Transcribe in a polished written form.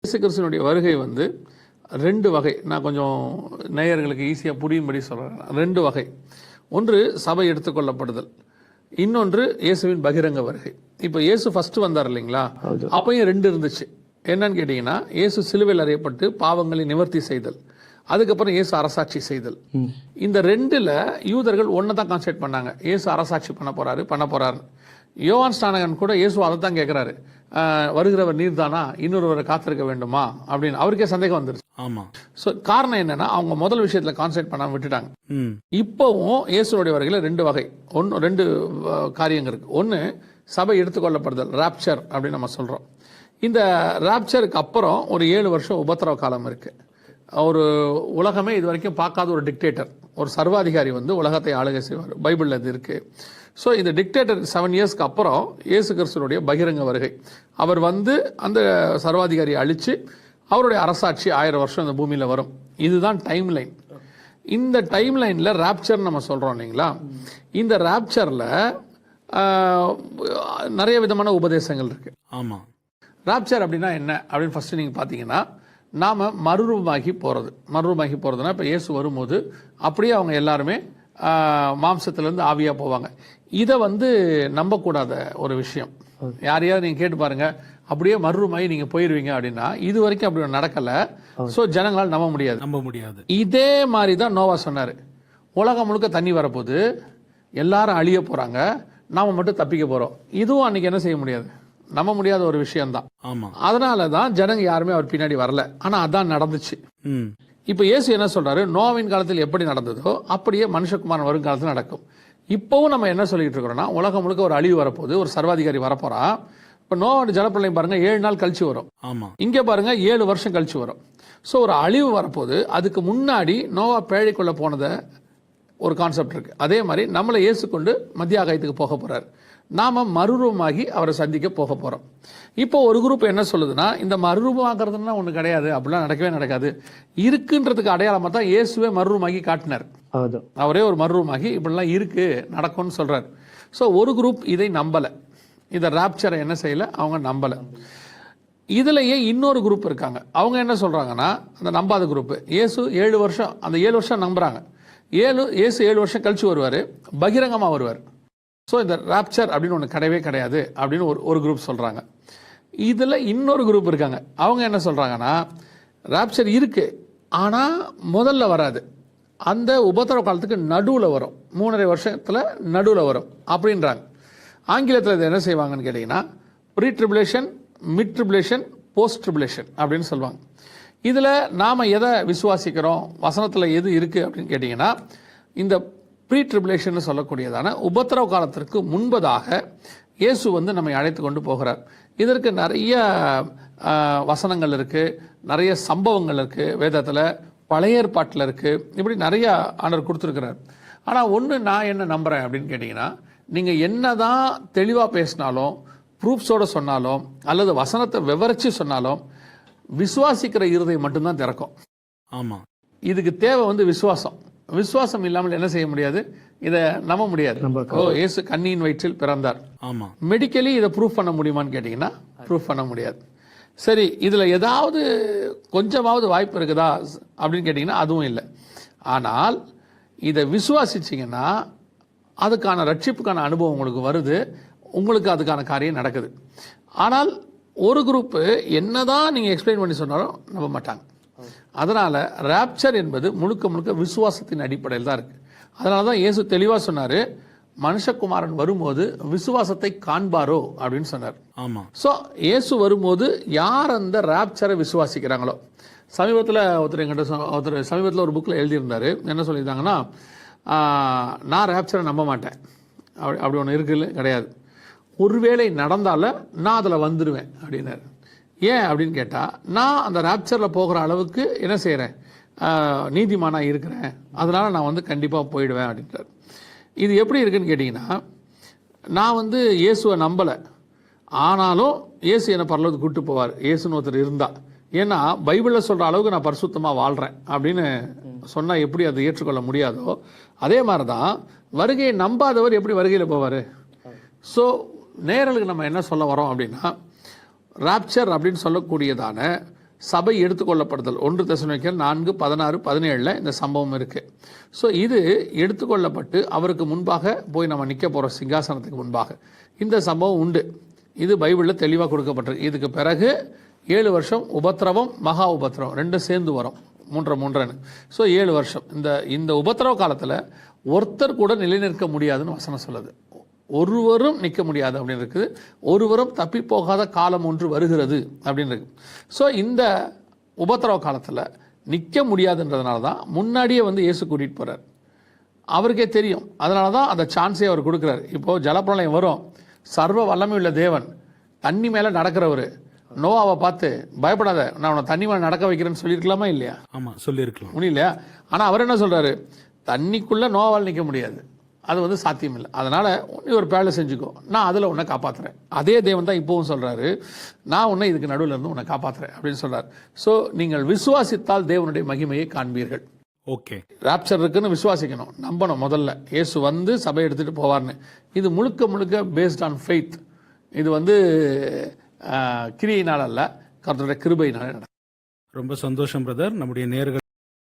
இயேசு கிறிஸ்துவினுடைய வருகை வந்து 2 வகை. நான் கொஞ்சம் நேயர்களுக்கு ஈஸியாக புரியும்படி சொல்கிறேன். 2 வகை. ஒன்று சபை எடுத்துக்கொள்ளப்படுதல், இன்னொன்று இயேசுவின் பகிரங்க வருகை. இப்போ இயேசு ஃபர்ஸ்ட் வந்தார் இல்லைங்களா, அப்பயும் 2 இருந்துச்சு. என்னன்னு கேட்டிங்கன்னா, இயேசு சிலுவையில் அறையப்பட்டு பாவங்களை நிவர்த்தி செய்தல், அதுக்கப்புறம் இயேசு அரசாட்சி செய்தல். இந்த 2ல் யூதர்கள் ஒன்று தான் கான்சென்ட்ரேட் பண்ணாங்க, இயேசு அரசாட்சி பண்ண போறாரு. யோவான் ஸ்நானகன் கூட இயேசு அதை தான் கேட்குறாரு, வருகிறவர் நீர் தானா, இன்னொருவரை காத்திருக்க வேண்டுமா அப்படின்னு அவருக்கே சந்தேகம் வந்துருச்சு. ஆமா. ஸோ காரணம் என்னன்னா, அவங்க முதல் விஷயத்துல கான்சென்ட்ரேட் பண்ணாம விட்டுட்டாங்க. இப்போவும் இயேசுடைய வருகையில 2 வகை, 2 காரியங்கள் இருக்கு. ஒன்று சபை எடுத்துக்கொள்ளப்படுதல், ராப்சர் அப்படின்னு நம்ம சொல்றோம். இந்த ராப்சருக்கு அப்புறம் ஒரு 7 வருஷம் உபத்திரவ காலம் இருக்கு. ஒரு உலகமே இது வரைக்கும் பார்க்காத ஒரு டிக்டேட்டர், ஒரு சர்வாதிகாரி வந்து உலகத்தை ஆளுகை செய்வார். பைபிளில் இது இருக்கு. ஸோ இந்த டிக்டேட்டர் 7 இயர்ஸ்க்கு அப்புறம் இயேசு கிறிஸ்துவனுடைய பகிரங்க வருகை. அவர் வந்து அந்த சர்வாதிகாரியை அழித்து அவருடைய அரசாட்சி 1000 வருஷம் இந்த பூமியில் வரும். இதுதான் டைம் லைன். இந்த டைம் லைனில் ராப்சர் நம்ம சொல்கிறோம் இல்லைங்களா. இந்த ராப்சரில் நிறைய விதமான உபதேசங்கள் இருக்கு. ஆமாம். ராப்சர் அப்படின்னா என்ன அப்படின்னு ஃபர்ஸ்ட் நீங்கள் பார்த்தீங்கன்னா, நாம் மறுரூபமாகி போகிறதுனா இப்போ இயேசு வரும்போது அப்படியே அவங்க எல்லாருமே மாம்சத்திலேருந்து ஆவியாக போவாங்க. இதை வந்து நம்பக்கூடாத ஒரு விஷயம். யாரையாவது நீங்கள் கேட்டு பாருங்க, அப்படியே மறுரூபமாகி நீங்கள் போயிடுவீங்க அப்படின்னா, இது வரைக்கும் அப்படி நடக்கலை. ஸோ ஜனங்களால் நம்ப முடியாது. இதே மாதிரி தான் நோவா சொன்னார், உலகம் முழுக்க தண்ணி வரப்போகுது, எல்லாரும் அழிய போகிறாங்க, நாம் மட்டும் தப்பிக்க போகிறோம். இதுவும் அன்னைக்கு என்ன செய்ய முடியாது, நம்ப முடியாத ஒரு விஷயம்தான். அதனால தான் ஜனங்க யாருமே அவர் பின்னாடி வரல. ஆனா அதான் நடந்துச்சு. இப்ப இயேசு என்ன சொல்றாரு, நோவின் காலத்தில் எப்படி நடந்ததோ அப்படியே மனுஷகுமாரன் வரும் காலத்தில் நடக்கும். இப்பவும் நம்ம என்ன சொல்லிட்டு இருக்கிறோம்னா, உலகம் முழுக்க ஒரு அழிவு வரப்போகுது, ஒரு சர்வாதிகாரி வரப்போறான். இப்ப நோவோட ஜலப்பிரளயம் பாருங்க, 7 நாள் கழிச்சு வரும். இங்க பாருங்க 7 வருஷம் கழிச்சு வரும். ஸோ ஒரு அழிவு வரப்போகுது. அதுக்கு முன்னாடி நோவா பேழைக்குள்ள போனத ஒரு கான்செப்ட் இருக்கு. அதே மாதிரி நம்மளை இயேசு கொண்டு மத்திய ஆகாயத்துக்கு போக போறாரு. நாம மறுரூபமாகி அவரை சந்திக்க போக போறோம். இப்போ ஒரு குரூப் என்ன சொல்லுதுன்னா, இந்த மறுரூபமாக்குறதுன்னா ஒண்ணு கிடையாது, அப்படிலாம் நடக்காது. இருக்குன்றதுக்கு அடையாளமா தான் இயேசுவே மறுரூபமாகி காட்டினார். அவரே ஒரு மறுரூபமாகி இப்படிலாம் இருக்கு, நடக்கும்னு சொல்றாரு. ஸோ ஒரு குரூப் இதை நம்பல, இந்த ராப்சரை என்ன செய்யல, அவங்க நம்பல. இதுலயே இன்னொரு குரூப் இருக்காங்க. அவங்க என்ன சொல்றாங்கன்னா, அந்த நம்பாத குரூப், இயேசு 7 வருஷம், அந்த 7 வருஷம் நம்புறாங்க. இயேசு 7 வருஷம் கழிச்சு வருவாரு, பகிரங்கமா வருவார். ஸோ இந்த ராப்சர் அப்படின்னு ஒன்று கிடையாது அப்படின்னு ஒரு குரூப் சொல்கிறாங்க. இதில் இன்னொரு குரூப் இருக்காங்க. அவங்க என்ன சொல்கிறாங்கன்னா, ராப்சர் இருக்கு, ஆனால் முதல்ல வராது, அந்த உபத்திரவ காலத்துக்கு நடுவில் வரும், 3.5 வருஷத்தில் நடுவில் வரும் அப்படின்றாங்க. ஆங்கிலத்தில் இதை என்ன செய்வாங்கன்னு கேட்டிங்கன்னா, pre tribulation, mid tribulation, post tribulation அப்படின்னு சொல்லுவாங்க. இதில் நாம் எதை விசுவாசிக்கிறோம், வசனத்தில் எது இருக்குது அப்படின்னு கேட்டிங்கன்னா, இந்த ப்ரீ ட்ரிபுலேஷன் சொல்லக்கூடியதான உபத்திரவ காலத்திற்கு முன்பதாக இயேசு வந்து நம்மை அழைத்து கொண்டு போகிறார். இதற்கு நிறைய வசனங்கள் இருக்குது, நிறைய சம்பவங்கள் இருக்குது வேதத்தில், பழைய ஏற்பாட்டில் இருக்குது. இப்படி நிறைய ஆண்டவர் கொடுத்துருக்கிறார். ஆனால் ஒன்று நான் என்ன நம்புகிறேன் அப்படின்னு கேட்டிங்கன்னா, நீங்கள் என்ன தான் தெளிவாக பேசினாலும், ப்ரூஃப்ஸோடு சொன்னாலும், அல்லது வசனத்தை விவரித்து சொன்னாலும், விசுவாசிக்கிற இருதயம் மட்டும்தான் திறக்கும். ஆமாம். இதுக்கு தேவை வந்து விசுவாசம். விசுவாசம் இல்லாமல் என்ன செய்ய முடியாது, இதை நம்ப முடியாது. இயேசு கன்னியின் வயிற்றில் பிறந்தார், மெடிக்கலி இதை ப்ரூஃப் பண்ண முடியுமான்னு கேட்டீங்கன்னா ப்ரூஃப் பண்ண முடியாது. சரி, இதுல ஏதாவது கொஞ்சமாவது வாய்ப்பு இருக்குதா அப்படின்னு கேட்டீங்கன்னா அதுவும் இல்லை. ஆனால் இதை விசுவாசிச்சிங்கன்னா அதுக்கான ரட்சிப்புக்கான அனுபவம் உங்களுக்கு வருது, உங்களுக்கு அதுக்கான காரியம் நடக்குது. ஆனால் ஒரு குரூப்பு என்னதான் நீங்க எக்ஸ்பிளைன் பண்ணி சொன்னாலும் நம்ப மாட்டாங்க. அதனால ராப்சர் என்பது முழுக்க விசுவாசத்தின் அடிப்படையில் தான் இருக்கு. அதனால தான் இயேசு தெளிவாக சொன்னாரு, மனுஷகுமாரன் வரும்போது விசுவாசத்தை காண்பாரோ அப்படின்னு சொன்னார். ஸோ இயேசு வரும்போது யார் அந்த ராப்சரை விசுவாசிக்கிறாங்களோ, ஒருத்தர் சமீபத்தில் ஒரு புக்கில் எழுதியிருந்தாரு. என்ன சொல்லியிருந்தாங்கன்னா, நான் ராப்சரை நம்ப மாட்டேன், அப்படி ஒன்று இருக்குல்ல, கிடையாது, ஒருவேளை நடந்தால நான் அதில் வந்துடுவேன் அப்படின்னாரு. ஏன் அப்படின்னு கேட்டால், நான் அந்த ராப்சரில் போகிற அளவுக்கு என்ன செய்கிறேன், நீதிமானாக இருக்கிறேன், அதனால் நான் வந்து கண்டிப்பாக போயிடுவேன் அப்படின்றார். இது எப்படி இருக்குன்னு கேட்டிங்கன்னா, நான் வந்து இயேசுவை நம்பலை, ஆனாலும் இயேசு என்னை பரலோகத்துக்கு கூப்பிட்டு போவார், இயேசுன்னு ஒருத்தர் இருந்தால். ஏன்னா பைபிளில் சொல்கிற அளவுக்கு நான் பரிசுத்தமாக வாழ்கிறேன் அப்படின்னு சொன்னால் எப்படி அதை ஏற்றுக்கொள்ள முடியாதோ, அதே மாதிரி தான் வருகையை நம்பாதவர் எப்படி வருகையில் போவார். ஸோ நேரலுக்கு நம்ம என்ன சொல்ல வரோம் அப்படின்னா, ராப்சர் அப்படின்னு சொல்லக்கூடியதான சபை எடுத்துக்கொள்ளப்படுதல் 1 தெசலோனிக்கேயர் 4:16-17 இந்த சம்பவம் இருக்குது. ஸோ இது எடுத்துக்கொள்ளப்பட்டு அவருக்கு முன்பாக போய் நம்ம நிற்க போகிறோம், சிங்காசனத்துக்கு முன்பாக. இந்த சம்பவம் உண்டு, இது பைபிளில் தெளிவாக கொடுக்கப்பட்டிருக்கு. இதுக்கு பிறகு 7 வருஷம் உபத்திரவம், மகா உபத்திரவம் ரெண்டும் சேர்ந்து வரும், 3 ஸோ 7 வருஷம். இந்த உபத்திரவ காலத்தில் ஒருத்தர் கூட நிலைநிற்க முடியாதுன்னு வசனம் சொல்லுது. ஒருவரும் நிற்க முடியாது அப்படின்னு இருக்குது. ஒருவரும் தப்பி போகாத காலம் ஒன்று வருகிறது அப்படின்னு இருக்கு. ஸோ இந்த உபத்திரவ காலத்தில் நிற்க முடியாதுன்றதுனால தான் முன்னாடியே இயேசு கூட்டிகிட்டு போகிறார். அவருக்கே தெரியும், அதனால தான் அந்த சான்ஸே அவர் கொடுக்குறாரு. இப்போது ஜலப்பிரளயம் வரும், சர்வ வல்லமை உள்ள தேவன் தண்ணி மேலே நடக்கிறவர் நோவாவை பார்த்து பயப்படாத, நான் உன்னை தண்ணி மேலே நடக்க வைக்கிறேன்னு சொல்லியிருக்கலாமா இல்லையா? ஆமாம், சொல்லியிருக்கலாம். முடியலையா? ஆனால் அவர் என்ன சொல்கிறாரு, தண்ணிக்குள்ளே நோவால் நிற்க முடியாது, அது சாத்தியம் இல்லை. அதனால் நீ ஒரு பேலை செஞ்சுக்கோ, நான் அதில் உன்னை காப்பாற்றுறேன். அதே தேவன் தான் இப்போவும் சொல்கிறாரு, நான் உன்னை இதுக்கு நடுவில் இருந்து உன்னை காப்பாற்றுறேன் அப்படின்னு சொல்கிறார். ஸோ நீங்கள் விசுவாசித்தால் தேவனுடைய மகிமையை காண்பீர்கள். ஓகே, ராப்சர் இருக்குன்னு விசுவாசிக்கணும், நம்பணும். முதல்ல இயேசு சபை எடுத்துகிட்டு போவார்னு. இது முழுக்க முழுக்க பேஸ்ட் ஆன் ஃபெய்த். இது கிரியினால் அல்ல, கர்த்தருடைய கிருபையினாலே நடக்கும். ரொம்ப சந்தோஷம் பிரதர். நம்முடைய நேயர்கள்